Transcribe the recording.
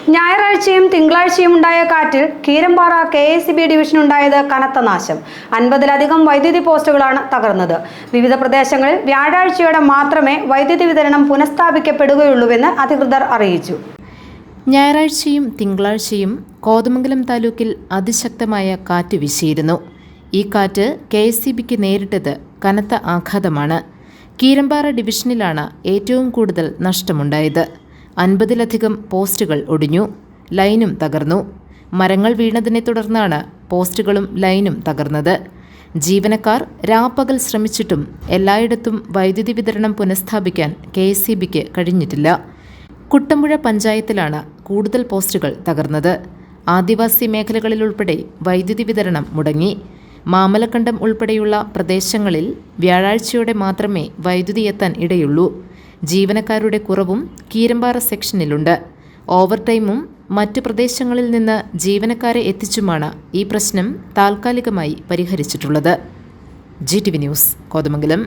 ഞായറാഴ്ചയും തിങ്കളാഴ്ചയും ഉണ്ടായ കാറ്റിൽ കീരമ്പാറ KICB ഡിവിഷനുണ്ടായത് കനത്ത നാശം. 50-ലധികം വൈദ്യുതി പോസ്റ്റുകളാണ് തകർന്നത്. വിവിധ പ്രദേശങ്ങളിൽ വ്യാഴാഴ്ചയോടെ മാത്രമേ വൈദ്യുതി വിതരണം പുനഃസ്ഥാപിക്കപ്പെടുകയുള്ളൂവെന്ന് അധികൃതർ അറിയിച്ചു. ഞായറാഴ്ചയും തിങ്കളാഴ്ചയും കോതമംഗലം താലൂക്കിൽ അതിശക്തമായ കാറ്റ് വീശിയിരുന്നു. ഈ കാറ്റ് KICBക്ക് നേരിട്ടത് കനത്ത ആഘാതമാണ്. കീരമ്പാറ ഡിവിഷനിലാണ് ഏറ്റവും കൂടുതൽ നഷ്ടമുണ്ടായത്. 50-ലധികം പോസ്റ്റുകൾ ഒടിഞ്ഞു, ലൈനും തകർന്നു. മരങ്ങൾ വീണതിനെ തുടർന്നാണ് പോസ്റ്റുകളും ലൈനും തകർന്നത്. ജീവനക്കാർ രാപ്പകൽ ശ്രമിച്ചിട്ടും എല്ലായിടത്തും വൈദ്യുതി വിതരണം പുനഃസ്ഥാപിക്കാൻ KICBക്ക് കഴിഞ്ഞിട്ടില്ല. കുട്ടമ്പുഴ പഞ്ചായത്തിലാണ് കൂടുതൽ പോസ്റ്റുകൾ തകർന്നത്. ആദിവാസി മേഖലകളിലുൾപ്പെടെ വൈദ്യുതി വിതരണം മുടങ്ങി. മാമലക്കണ്ടം ഉൾപ്പെടെയുള്ള പ്രദേശങ്ങളിൽ വ്യാഴാഴ്ചയോടെ മാത്രമേ വൈദ്യുതി എത്താൻ ഇടയുള്ളൂ. ജീവനക്കാരുടെ കുറവും കീരമ്പാറ സെക്ഷനിലുണ്ട്. ഓവർടൈമും മറ്റു പ്രദേശങ്ങളിൽ നിന്ന് ജീവനക്കാരെ എത്തിച്ചുമാണ് ഈ പ്രശ്നം താൽക്കാലികമായി പരിഹരിച്ചിട്ടുള്ളത്. GTV news, Kothamangalam.